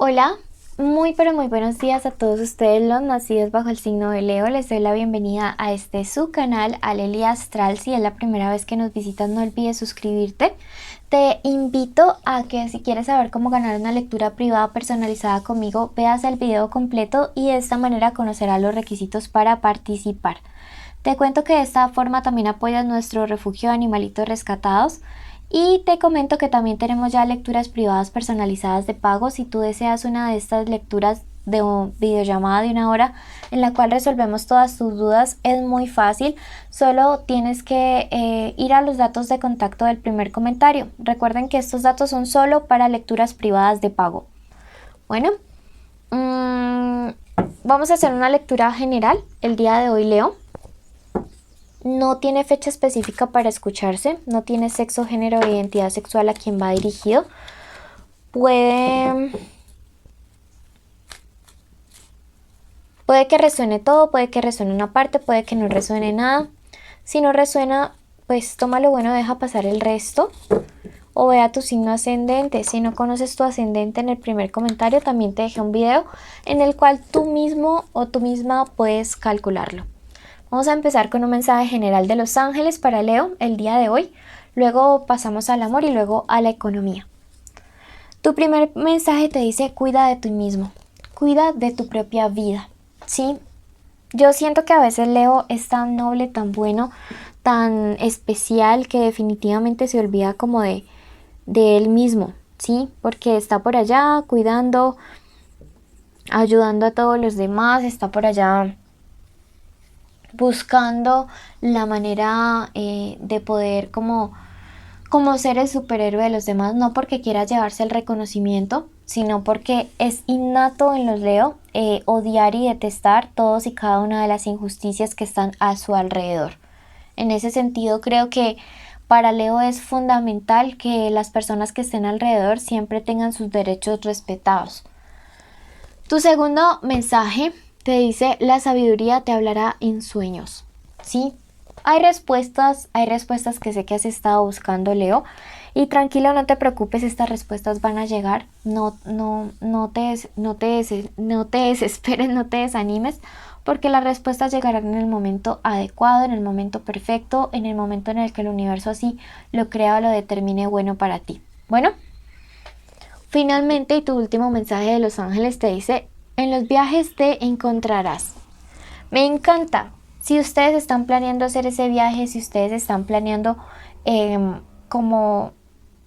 Hola, muy pero muy buenos días a todos ustedes los nacidos bajo el signo de Leo. Les doy la bienvenida a este su canal, Alelia Astral. Si es la primera vez que nos visitas, no olvides suscribirte. Te invito a que si quieres saber cómo ganar una lectura privada personalizada conmigo, veas el video completo y de esta manera conocerás los requisitos para participar. Te cuento que de esta forma también apoyas nuestro refugio de animalitos rescatados. Y te comento que también tenemos ya lecturas privadas personalizadas de pago. Si tú deseas una de estas lecturas de videollamada de 1 hora en la cual resolvemos todas tus dudas, es muy fácil. Solo tienes que ir a los datos de contacto del primer comentario. Recuerden que estos datos son solo para lecturas privadas de pago. Bueno, vamos a hacer una lectura general el día de hoy, Leo. No tiene fecha específica para escucharse, no tiene sexo, género o identidad sexual a quien va dirigido. Puede que resuene todo, puede que resuene una parte, puede que no resuene nada. Si no resuena, pues toma lo bueno, deja pasar el resto. O vea tu signo ascendente. Si no conoces tu ascendente, en el primer comentario también te dejé un video en el cual tú mismo o tú misma puedes calcularlo. Vamos a empezar con un mensaje general de los ángeles para Leo el día de hoy. Luego pasamos al amor y luego a la economía. Tu primer mensaje te dice: cuida de ti mismo, cuida de tu propia vida. ¿Sí? Yo siento que a veces Leo es tan noble, tan bueno, tan especial que definitivamente se olvida como de él mismo. ¿Sí? Porque está por allá cuidando, ayudando a todos los demás, está por allá buscando la manera de poder como ser el superhéroe de los demás, no porque quiera llevarse el reconocimiento, sino porque es innato en los Leo odiar y detestar todos y cada una de las injusticias que están a su alrededor. En ese sentido, creo que para Leo es fundamental que las personas que estén alrededor siempre tengan sus derechos respetados. Tu segundo mensaje te dice: la sabiduría te hablará en sueños. ¿Sí? Hay respuestas que sé que has estado buscando, Leo. Y tranquilo, no te preocupes, estas respuestas van a llegar. No te desesperes, no te desanimes, porque las respuestas llegarán en el momento adecuado, en el momento perfecto, en el momento en el que el universo así lo crea o lo determine bueno para ti. Bueno. Finalmente, y tu último mensaje de los ángeles te dice: en los viajes te encontrarás. Me encanta. Si ustedes están planeando hacer ese viaje, si ustedes están planeando como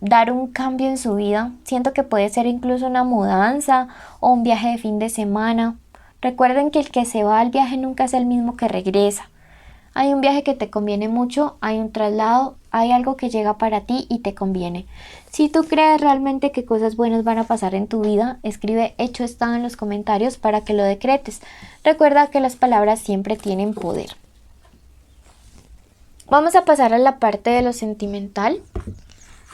dar un cambio en su vida, siento que puede ser incluso una mudanza o un viaje de fin de semana. Recuerden que el que se va al viaje nunca es el mismo que regresa. Hay un viaje que te conviene mucho, hay un traslado, hay algo que llega para ti y te conviene. Si tú crees realmente que cosas buenas van a pasar en tu vida, escribe hecho está en los comentarios para que lo decretes. Recuerda que las palabras siempre tienen poder. Vamos a pasar a la parte de lo sentimental.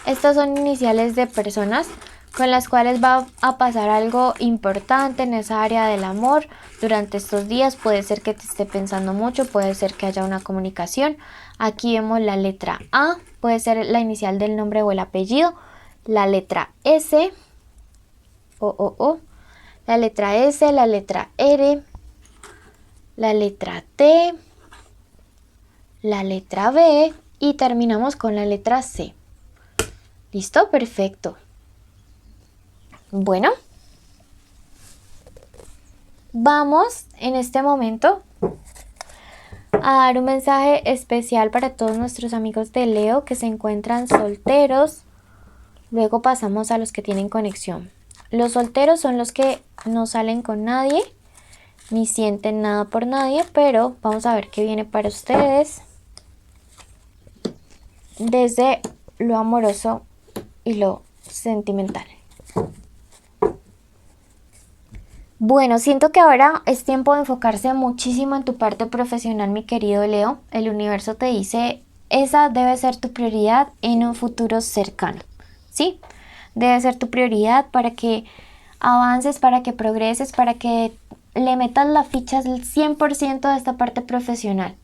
Estas son iniciales de personas con las cuales va a pasar algo importante en esa área del amor durante estos días. Puede ser que te esté pensando mucho, puede ser que haya una comunicación. Aquí vemos la letra A, puede ser la inicial del nombre o el apellido, la letra S, la letra S, la letra R, la letra T, la letra B y terminamos con la letra C. ¿Listo? Perfecto. Bueno, vamos en este momento a dar un mensaje especial para todos nuestros amigos de Leo que se encuentran solteros. Luego pasamos a los que tienen conexión. Los solteros son los que no salen con nadie ni sienten nada por nadie, pero vamos a ver qué viene para ustedes desde lo amoroso y lo sentimental. Bueno, siento que ahora es tiempo de enfocarse muchísimo en tu parte profesional, mi querido Leo. El universo te dice: esa debe ser tu prioridad en un futuro cercano. ¿Sí? Debe ser tu prioridad para que avances, para que progreses, para que le metas la ficha al 100% de esta parte profesional.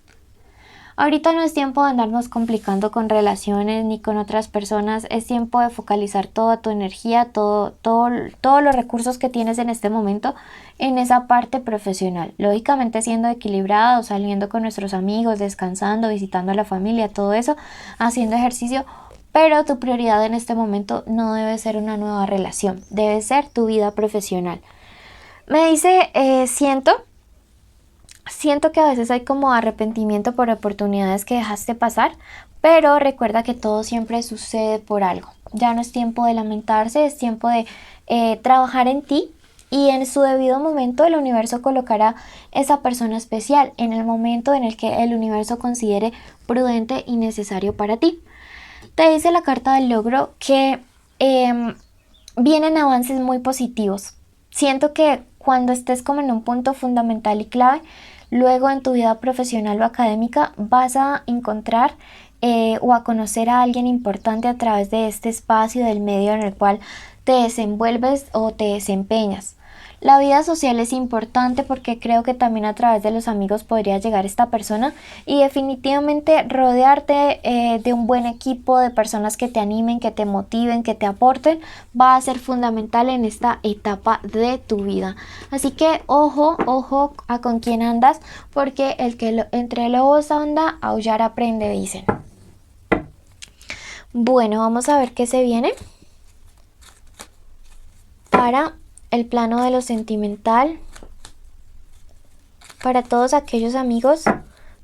Ahorita no es tiempo de andarnos complicando con relaciones ni con otras personas, es tiempo de focalizar toda tu energía, todos los recursos que tienes en este momento en esa parte profesional. Lógicamente siendo equilibrado, saliendo con nuestros amigos, descansando, visitando a la familia, todo eso, haciendo ejercicio, pero tu prioridad en este momento no debe ser una nueva relación, debe ser tu vida profesional. Me dice, siento que a veces hay como arrepentimiento por oportunidades que dejaste pasar, pero recuerda que todo siempre sucede por algo. Ya no es tiempo de lamentarse, es tiempo de trabajar en ti y en su debido momento el universo colocará esa persona especial en el momento en el que el universo considere prudente y necesario para ti. Te dice la carta del logro que vienen avances muy positivos. Siento que cuando estés como en un punto fundamental y clave, luego en tu vida profesional o académica vas a encontrar o a conocer a alguien importante a través de este espacio del medio en el cual te desenvuelves o te desempeñas. La vida social es importante porque creo que también a través de los amigos podría llegar esta persona y definitivamente rodearte de un buen equipo, de personas que te animen, que te motiven, que te aporten, va a ser fundamental en esta etapa de tu vida. Así que ojo a con quién andas, porque el que entre lobos anda, aullar aprende, dicen. Bueno, vamos a ver qué se viene para el plano de lo sentimental, para todos aquellos amigos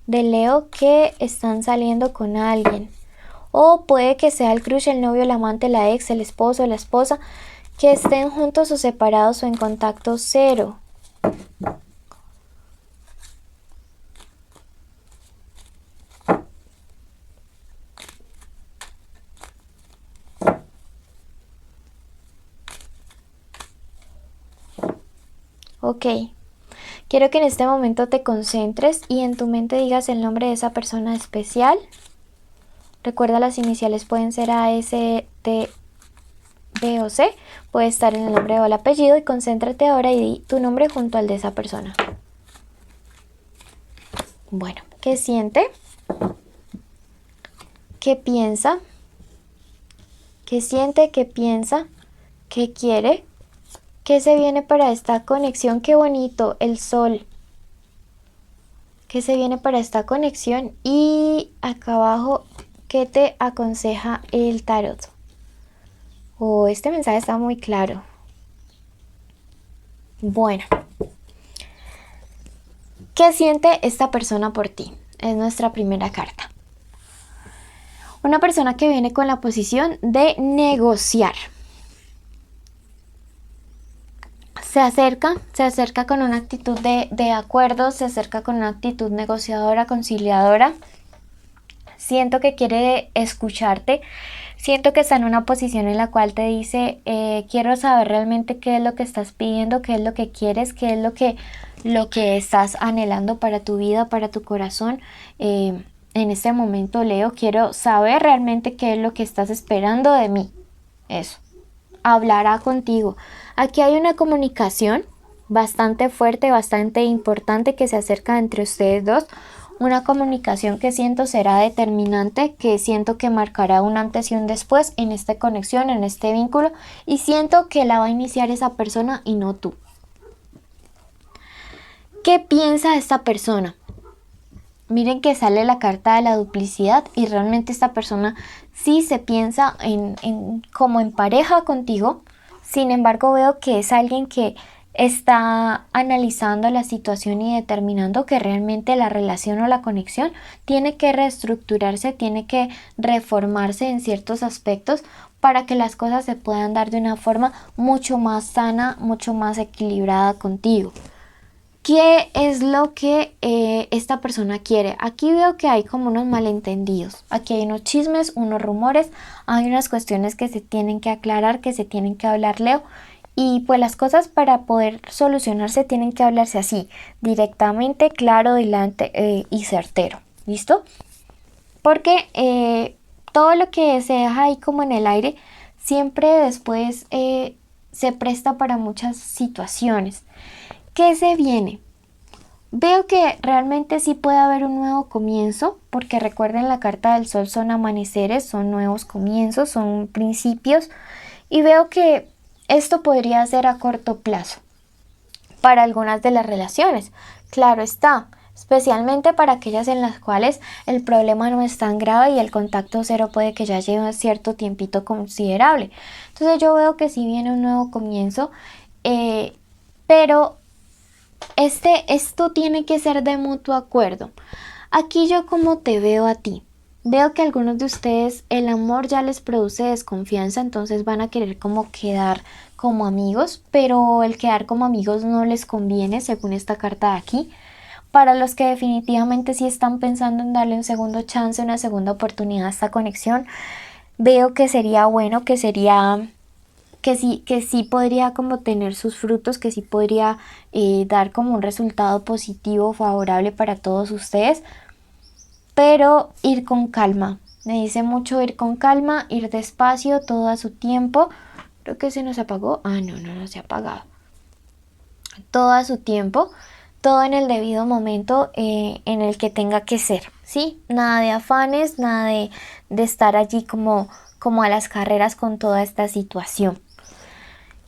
de Leo que están saliendo con alguien, o puede que sea el crush, el novio, el amante, la ex, el esposo, la esposa, que estén juntos o separados o en contacto cero. Ok, quiero que en este momento te concentres y en tu mente digas el nombre de esa persona especial. Recuerda, las iniciales pueden ser A, S, T, B o C. Puede estar en el nombre o el apellido y concéntrate ahora y di tu nombre junto al de esa persona. Bueno, ¿qué siente? ¿Qué piensa? ¿Qué siente? ¿Qué piensa? ¿Qué quiere? ¿Qué se viene para esta conexión? ¡Qué bonito! El sol. ¿Qué se viene para esta conexión? Y acá abajo, ¿qué te aconseja el tarot? Oh, este mensaje está muy claro. Bueno, ¿qué siente esta persona por ti? Es nuestra primera carta. Una persona que viene con la posición de negociar. Se acerca con una actitud de acuerdo, se acerca con una actitud negociadora, conciliadora. Siento que quiere escucharte, siento que está en una posición en la cual te dice, quiero saber realmente qué es lo que estás pidiendo, qué es lo que quieres, qué es lo que estás anhelando para tu vida, para tu corazón. En este momento, Leo, quiero saber realmente qué es lo que estás esperando de mí. Eso. Hablará contigo. Aquí hay una comunicación bastante fuerte, bastante importante que se acerca entre ustedes dos. Una comunicación que siento será determinante, que siento que marcará un antes y un después en esta conexión, en este vínculo, y siento que la va a iniciar esa persona y no tú. ¿Qué piensa esta persona? Miren que sale la carta de la duplicidad y realmente esta persona sí se piensa como en pareja contigo. Sin embargo, veo que es alguien que está analizando la situación y determinando que realmente la relación o la conexión tiene que reestructurarse, tiene que reformarse en ciertos aspectos para que las cosas se puedan dar de una forma mucho más sana, mucho más equilibrada contigo. ¿Qué es lo que esta persona quiere? Aquí veo que hay como unos malentendidos. Aquí hay unos chismes, unos rumores, hay unas cuestiones que se tienen que aclarar, que se tienen que hablar, Leo. Y pues las cosas para poder solucionarse tienen que hablarse así, directamente, claro, delante y certero. ¿Listo? Porque todo lo que se deja ahí como en el aire, siempre después se presta para muchas situaciones. ¿Qué se viene? Veo que realmente sí puede haber un nuevo comienzo, porque recuerden la carta del sol son amaneceres, son nuevos comienzos, son principios, y veo que esto podría ser a corto plazo para algunas de las relaciones. Claro está, especialmente para aquellas en las cuales el problema no es tan grave y el contacto cero puede que ya lleve cierto tiempito considerable. Entonces yo veo que sí viene un nuevo comienzo, pero esto tiene que ser de mutuo acuerdo. Aquí yo como te veo a ti. Veo que a algunos de ustedes el amor ya les produce desconfianza, entonces van a querer como quedar como amigos, pero el quedar como amigos no les conviene según esta carta de aquí. Para los que definitivamente sí están pensando en darle un segundo chance, una segunda oportunidad a esta conexión, veo que sería bueno, que sí podría como tener sus frutos, que sí podría dar como un resultado positivo, favorable para todos ustedes, pero ir con calma. Me dice mucho ir con calma, ir despacio, todo a su tiempo. Creo que se nos apagó. Ah, no, no se ha apagado. Todo a su tiempo, todo en el debido momento en el que tenga que ser, ¿sí? Nada de afanes, nada de estar allí como a las carreras con toda esta situación.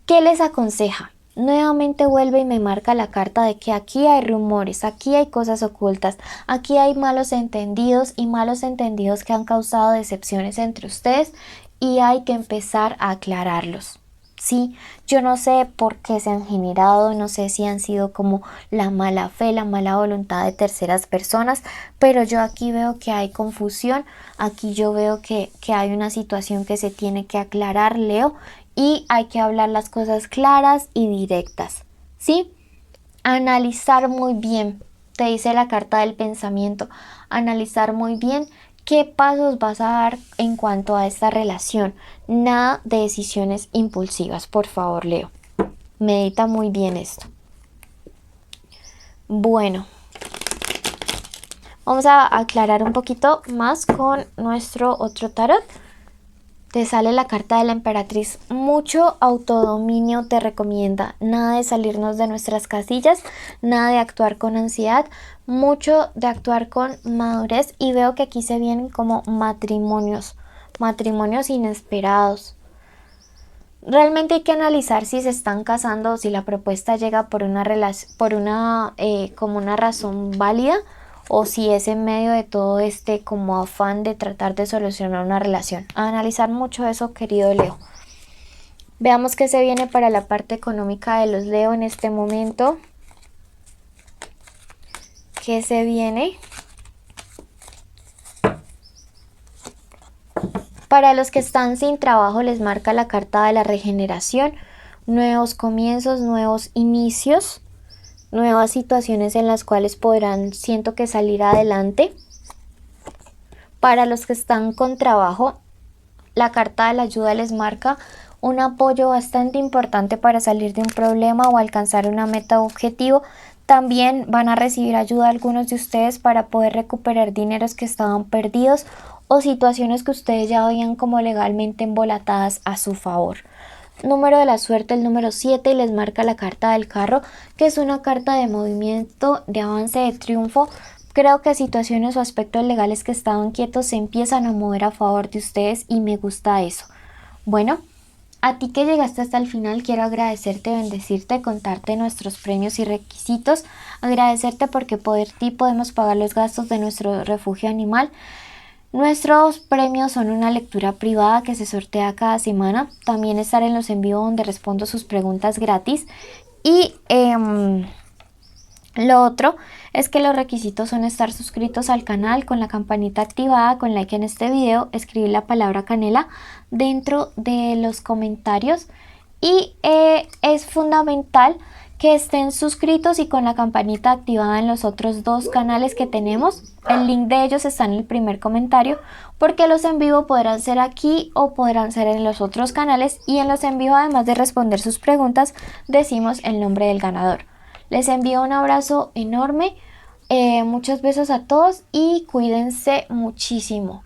¿Qué les aconseja? Nuevamente vuelve y me marca la carta de que aquí hay rumores, aquí hay cosas ocultas, aquí hay malos entendidos y malos entendidos que han causado decepciones entre ustedes y hay que empezar a aclararlos. Sí, yo no sé por qué se han generado, no sé si han sido como la mala fe, la mala voluntad de terceras personas, pero yo aquí veo que hay confusión, aquí yo veo que hay una situación que se tiene que aclarar, Leo, y hay que hablar las cosas claras y directas, ¿sí? Analizar muy bien, te dice la carta del pensamiento, analizar muy bien qué pasos vas a dar en cuanto a esta relación. Nada de decisiones impulsivas, por favor, Leo. Medita muy bien esto. Bueno, vamos a aclarar un poquito más con nuestro otro tarot. Te sale la carta de la emperatriz. Mucho autodominio te recomienda. Nada de salirnos de nuestras casillas, nada de actuar con ansiedad, mucho de actuar con madurez. Y veo que aquí se vienen como matrimonios inesperados. Realmente hay que analizar si se están casando o si la propuesta llega por una como una razón válida, o si es en medio de todo este como afán de tratar de solucionar una relación. A analizar mucho eso, querido Leo. Veamos qué se viene para la parte económica de los Leo en este momento. ¿Qué se viene? Para los que están sin trabajo les marca la carta de la regeneración, nuevos comienzos, nuevos inicios, nuevas situaciones en las cuales podrán, siento que salir adelante. Para los que están con trabajo, la carta de la ayuda les marca un apoyo bastante importante para salir de un problema o alcanzar una meta o objetivo. También van a recibir ayuda algunos de ustedes para poder recuperar dineros que estaban perdidos o situaciones que ustedes ya veían como legalmente embolatadas a su favor. Número de la suerte, el número 7, y les marca la carta del carro, que es una carta de movimiento, de avance, de triunfo. Creo que situaciones o aspectos legales que estaban quietos se empiezan a mover a favor de ustedes y me gusta eso. Bueno, a ti que llegaste hasta el final, quiero agradecerte, bendecirte, contarte nuestros premios y requisitos, agradecerte porque por ti podemos pagar los gastos de nuestro refugio animal. Nuestros premios son una lectura privada que se sortea cada semana, también estar en los en vivo donde respondo sus preguntas gratis y lo otro es que los requisitos son estar suscritos al canal con la campanita activada, con like en este video, escribir la palabra canela dentro de los comentarios y es fundamental que estén suscritos y con la campanita activada en los otros dos canales que tenemos. El link de ellos está en el primer comentario, porque los en vivo podrán ser aquí o podrán ser en los otros canales, y en los en vivo, además de responder sus preguntas, decimos el nombre del ganador. Les envío un abrazo enorme, muchos besos a todos y cuídense muchísimo.